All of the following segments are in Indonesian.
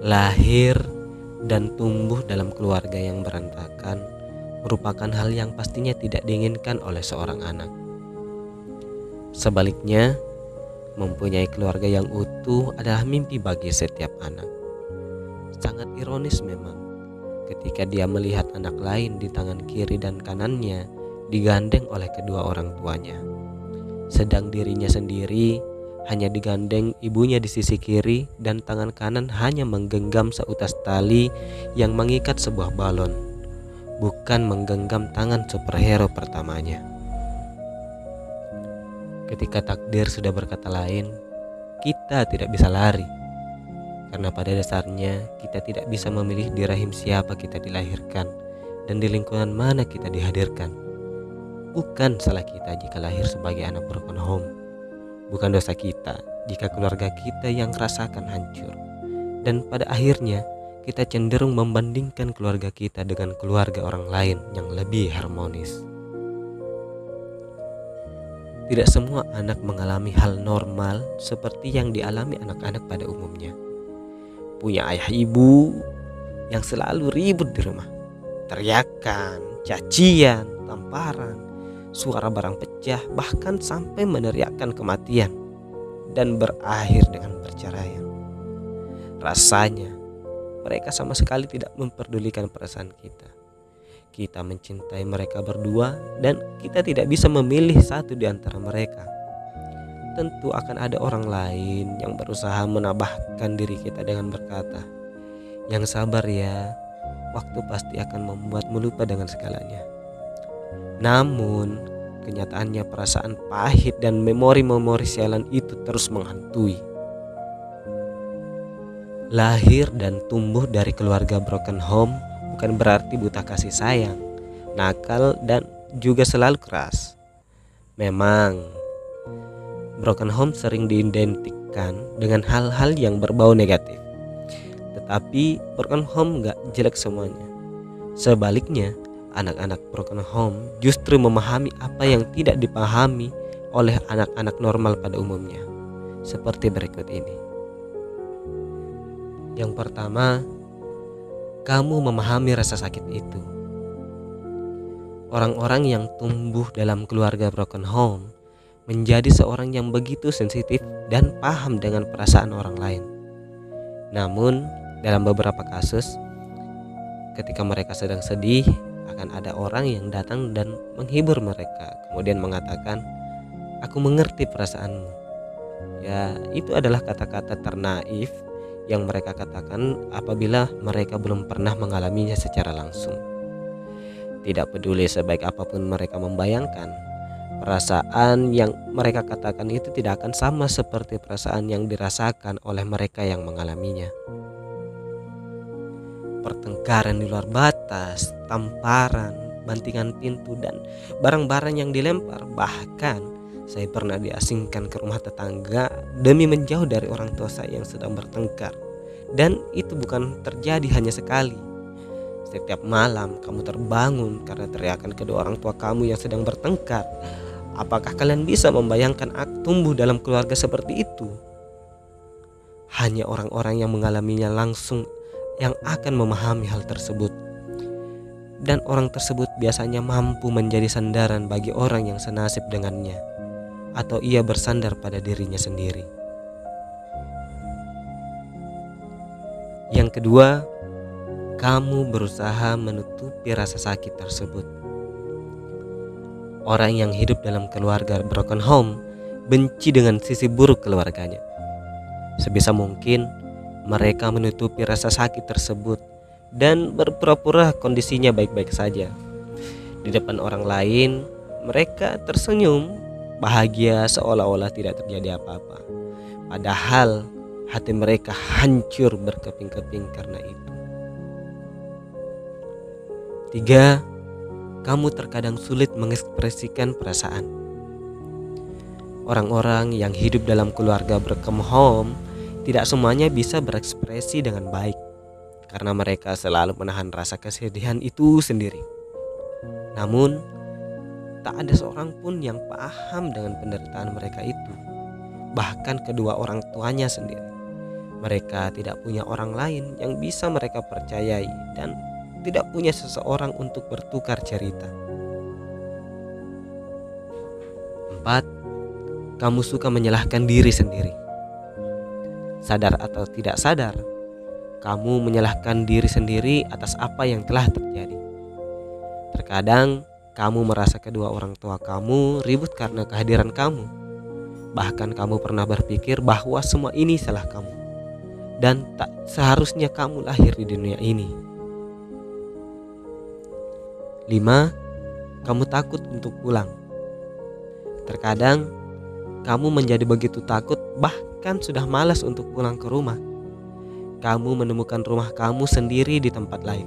Lahir dan tumbuh dalam keluarga yang berantakan merupakan hal yang pastinya tidak diinginkan oleh seorang anak. Sebaliknya, mempunyai keluarga yang utuh adalah mimpi bagi setiap anak. Sangat ironis memang ketika dia melihat anak lain di tangan kiri dan kanannya digandeng oleh kedua orang tuanya, sedang dirinya sendiri hanya digandeng ibunya di sisi kiri dan tangan kanan hanya menggenggam seutas tali yang mengikat sebuah balon, bukan menggenggam tangan superhero pertamanya. Ketika takdir sudah berkata lain, kita tidak bisa lari, karena pada dasarnya kita tidak bisa memilih di rahim siapa kita dilahirkan dan di lingkungan mana kita dihadirkan. Bukan salah kita jika lahir sebagai anak broken home. Bukan dosa kita jika keluarga kita yang rasakan hancur. Dan pada akhirnya kita cenderung membandingkan keluarga kita dengan keluarga orang lain yang lebih harmonis. Tidak semua anak mengalami hal normal seperti yang dialami anak-anak pada umumnya. Punya ayah ibu yang selalu ribut di rumah. Teriakan, cacian, tamparan, suara barang pecah, bahkan sampai meneriakkan kematian dan berakhir dengan perceraian. Rasanya mereka sama sekali tidak memperdulikan perasaan kita. Kita mencintai mereka berdua dan kita tidak bisa memilih satu di antara mereka. Tentu akan ada orang lain yang berusaha menambahkan diri kita dengan berkata, "Yang sabar ya, waktu pasti akan membuatmu lupa dengan segalanya." Namun, kenyataannya perasaan pahit dan memori-memori sialan itu terus menghantui. Lahir dan tumbuh dari keluarga broken home bukan berarti buta kasih sayang, nakal, dan juga selalu keras. Memang, broken home sering diidentikan dengan hal-hal yang berbau negatif. Tetapi broken home gak jelek semuanya. Sebaliknya, anak-anak broken home justru memahami apa yang tidak dipahami oleh anak-anak normal pada umumnya. Seperti berikut ini. Yang pertama, kamu memahami rasa sakit itu. Orang-orang yang tumbuh dalam keluarga broken home menjadi seorang yang begitu sensitif dan paham dengan perasaan orang lain. Namun, dalam beberapa kasus, ketika mereka sedang sedih, akan ada orang yang datang dan menghibur mereka, kemudian mengatakan, "Aku mengerti perasaanmu." Ya, itu adalah kata-kata ternaif yang mereka katakan apabila mereka belum pernah mengalaminya secara langsung. Tidak peduli sebaik apapun mereka membayangkan, perasaan yang mereka katakan itu tidak akan sama seperti perasaan yang dirasakan oleh mereka yang mengalaminya. Pertengkaran di luar batas, tamparan, bantingan pintu, dan barang-barang yang dilempar. Bahkan saya pernah diasingkan ke rumah tetangga demi menjauh dari orang tua saya yang sedang bertengkar. Dan itu bukan terjadi hanya sekali. Setiap malam kamu terbangun karena teriakan kedua orang tua kamu yang sedang bertengkar. Apakah kalian bisa membayangkan aku tumbuh dalam keluarga seperti itu? Hanya orang-orang yang mengalaminya langsung yang akan memahami hal tersebut. Dan orang tersebut biasanya mampu menjadi sandaran bagi orang yang senasib dengannya, atau ia bersandar pada dirinya sendiri. Yang kedua, kamu berusaha menutupi rasa sakit tersebut. Orang yang hidup dalam keluarga broken home benci dengan sisi buruk keluarganya. Sebisa mungkin mereka menutupi rasa sakit tersebut dan berpura-pura kondisinya baik-baik saja. Di depan orang lain, mereka tersenyum, bahagia seolah-olah tidak terjadi apa-apa. Padahal hati mereka hancur berkeping-keping karena itu. 3. Kamu terkadang sulit mengekspresikan perasaan. Orang-orang yang hidup dalam keluarga broken home tidak semuanya bisa berekspresi dengan baik, karena mereka selalu menahan rasa kesedihan itu sendiri. Namun, tak ada seorang pun yang paham dengan penderitaan mereka itu, bahkan kedua orang tuanya sendiri. Mereka tidak punya orang lain yang bisa mereka percayai dan tidak punya seseorang untuk bertukar cerita. 4. Kamu suka menyalahkan diri sendiri. Sadar atau tidak sadar, kamu menyalahkan diri sendiri atas apa yang telah terjadi. Terkadang kamu merasa kedua orang tua kamu ribut karena kehadiran kamu. Bahkan kamu pernah berpikir bahwa semua ini salah kamu dan tak seharusnya kamu lahir di dunia ini. 5. Kamu takut untuk pulang. Terkadang kamu menjadi begitu takut bahkan sudah malas untuk pulang ke rumah. Kamu menemukan rumah kamu sendiri di tempat lain,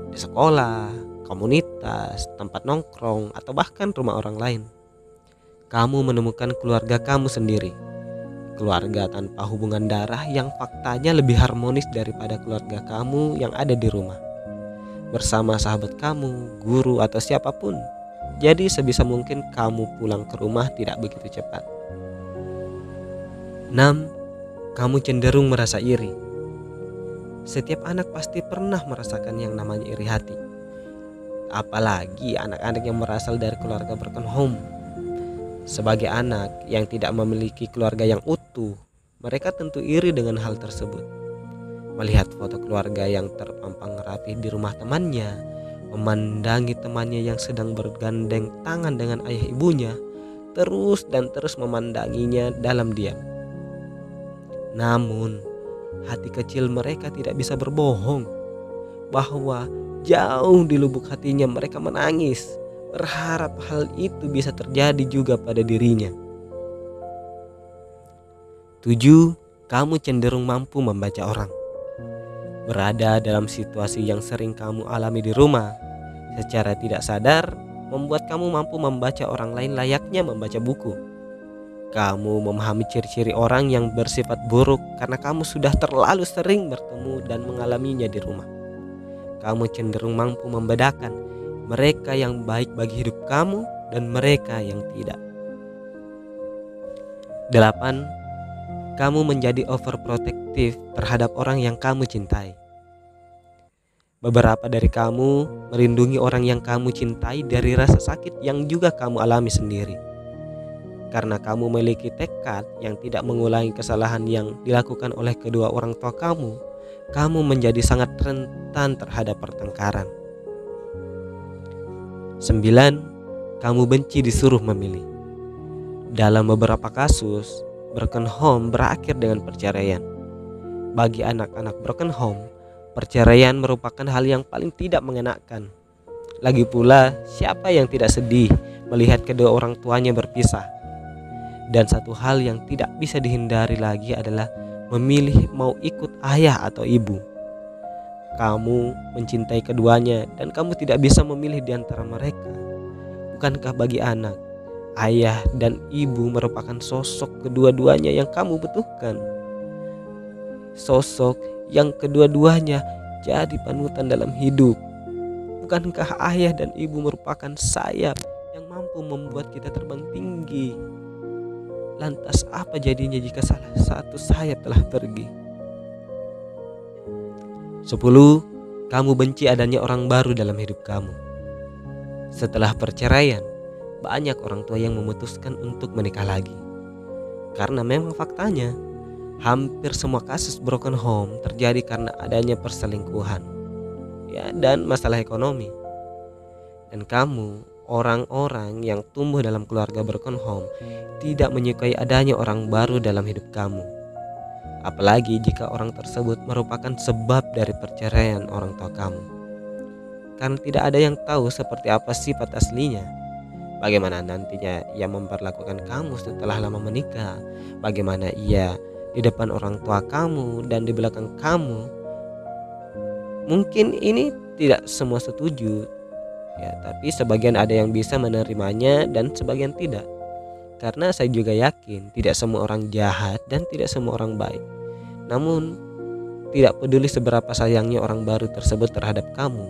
di sekolah, komunitas, tempat nongkrong, atau bahkan rumah orang lain. Kamu menemukan keluarga kamu sendiri, keluarga tanpa hubungan darah yang faktanya lebih harmonis daripada keluarga kamu yang ada di rumah, bersama sahabat kamu, guru, atau siapapun. Jadi sebisa mungkin kamu pulang ke rumah tidak begitu cepat. 6. Kamu cenderung merasa iri. Setiap anak pasti pernah merasakan yang namanya iri hati. Apalagi anak-anak yang berasal dari keluarga broken home. Sebagai anak yang tidak memiliki keluarga yang utuh, mereka tentu iri dengan hal tersebut. Melihat foto keluarga yang terpampang rapi di rumah temannya, memandangi temannya yang sedang bergandeng tangan dengan ayah ibunya, terus dan terus memandanginya dalam diam. Namun, hati kecil mereka tidak bisa berbohong bahwa jauh di lubuk hatinya mereka menangis, berharap hal itu bisa terjadi juga pada dirinya. 7. Kamu cenderung mampu membaca orang. Berada dalam situasi yang sering kamu alami di rumah, secara tidak sadar membuat kamu mampu membaca orang lain layaknya membaca buku. Kamu memahami ciri-ciri orang yang bersifat buruk karena kamu sudah terlalu sering bertemu dan mengalaminya di rumah. Kamu cenderung mampu membedakan mereka yang baik bagi hidup kamu dan mereka yang tidak. 8. Kamu menjadi overprotective terhadap orang yang kamu cintai. Beberapa dari kamu melindungi orang yang kamu cintai dari rasa sakit yang juga kamu alami sendiri. Karena kamu memiliki tekad yang tidak mengulangi kesalahan yang dilakukan oleh kedua orang tua kamu menjadi sangat rentan terhadap pertengkaran. 9. Kamu benci disuruh memilih. Dalam beberapa kasus, broken home berakhir dengan perceraian. Bagi anak-anak broken home, perceraian merupakan hal yang paling tidak mengenakan. Lagi pula, siapa yang tidak sedih melihat kedua orang tuanya berpisah? Dan satu hal yang tidak bisa dihindari lagi adalah memilih mau ikut ayah atau ibu. Kamu mencintai keduanya dan kamu tidak bisa memilih di antara mereka. Bukankah bagi anak, ayah dan ibu merupakan sosok kedua-duanya yang kamu butuhkan? Sosok yang kedua-duanya jadi panutan dalam hidup. Bukankah ayah dan ibu merupakan sayap yang mampu membuat kita terbang tinggi? Lantas apa jadinya jika salah satu sayap telah pergi? 10. Kamu benci adanya orang baru dalam hidup kamu. Setelah perceraian, banyak orang tua yang memutuskan untuk menikah lagi. Karena memang faktanya, hampir semua kasus broken home terjadi karena adanya perselingkuhan, dan masalah ekonomi. Dan kamu, orang-orang yang tumbuh dalam keluarga broken home, tidak menyukai adanya orang baru dalam hidup kamu. Apalagi jika orang tersebut merupakan sebab dari perceraian orang tua kamu. Karena tidak ada yang tahu seperti apa sifat aslinya. Bagaimana nantinya ia memperlakukan kamu setelah lama menikah. Bagaimana ia di depan orang tua kamu dan di belakang kamu. Mungkin ini tidak semua setuju, tapi sebagian ada yang bisa menerimanya dan sebagian tidak. Karena saya juga yakin tidak semua orang jahat dan tidak semua orang baik. Namun tidak peduli seberapa sayangnya orang baru tersebut terhadap kamu,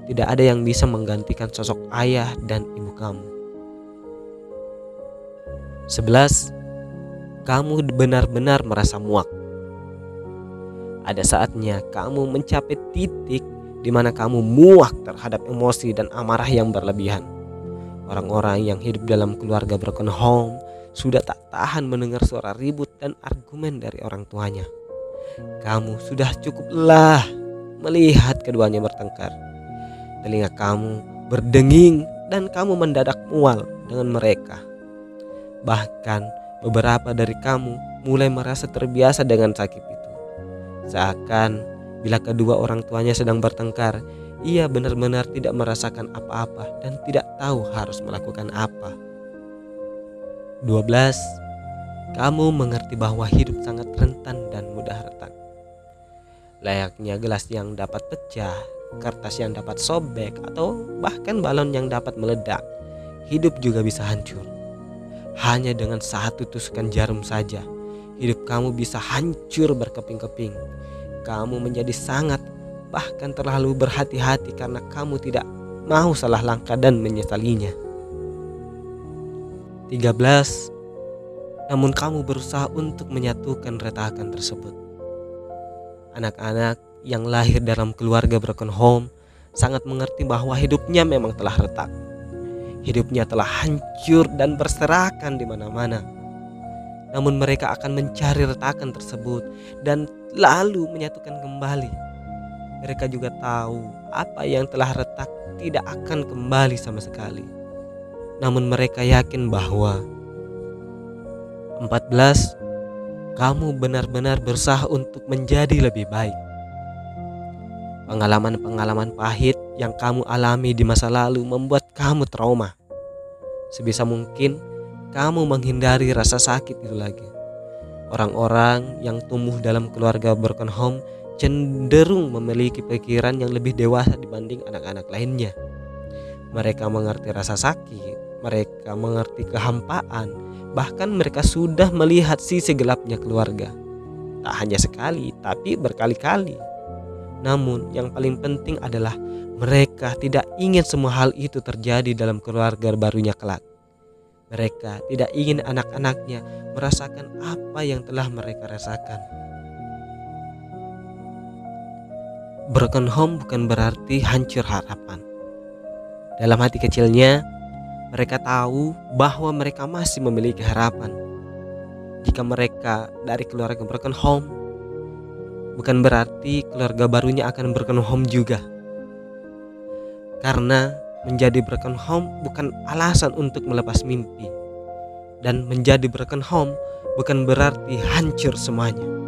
tidak ada yang bisa menggantikan sosok ayah dan ibu kamu. 11. Kamu benar-benar merasa muak. Ada saatnya kamu mencapai titik di mana kamu muak terhadap emosi dan amarah yang berlebihan. Orang-orang yang hidup dalam keluarga broken home sudah tak tahan mendengar suara ribut dan argumen dari orang tuanya. Kamu sudah cukup lelah melihat keduanya bertengkar. Telinga kamu berdenging dan kamu mendadak mual dengan mereka. Bahkan beberapa dari kamu mulai merasa terbiasa dengan sakit itu. Seakan bila kedua orang tuanya sedang bertengkar, ia benar-benar tidak merasakan apa-apa dan tidak tahu harus melakukan apa. 12. Kamu mengerti bahwa hidup sangat rentan dan mudah retak. Layaknya gelas yang dapat pecah, kertas yang dapat sobek, atau bahkan balon yang dapat meledak, hidup juga bisa hancur. Hanya dengan satu tusukan jarum saja, hidup kamu bisa hancur berkeping-keping. Kamu menjadi sangat, bahkan terlalu berhati-hati karena kamu tidak mau salah langkah dan menyesalinya. 13. Namun kamu berusaha untuk menyatukan retakan tersebut. Anak-anak yang lahir dalam keluarga broken home sangat mengerti bahwa hidupnya memang telah retak. Hidupnya telah hancur dan berserakan di mana-mana. Namun mereka akan mencari retakan tersebut dan lalu menyatukan kembali. Mereka juga tahu apa yang telah retak tidak akan kembali sama sekali. Namun mereka yakin bahwa 14. Kamu benar-benar berusaha untuk menjadi lebih baik. Pengalaman-pengalaman pahit yang kamu alami di masa lalu membuat kamu trauma. Sebisa mungkin kamu menghindari rasa sakit itu lagi. Orang-orang yang tumbuh dalam keluarga broken home cenderung memiliki pikiran yang lebih dewasa dibanding anak-anak lainnya. Mereka mengerti rasa sakit, mereka mengerti kehampaan, bahkan mereka sudah melihat sisi gelapnya keluarga. Tak hanya sekali, tapi berkali-kali. Namun yang paling penting adalah mereka tidak ingin semua hal itu terjadi dalam keluarga barunya kelak. Mereka tidak ingin anak-anaknya merasakan apa yang telah mereka rasakan. Broken home bukan berarti hancur harapan. Dalam hati kecilnya, mereka tahu bahwa mereka masih memiliki harapan. Jika mereka dari keluarga broken home, bukan berarti keluarga barunya akan broken home juga. Karena menjadi broken home bukan alasan untuk melepas mimpi. Dan menjadi broken home bukan berarti hancur semuanya.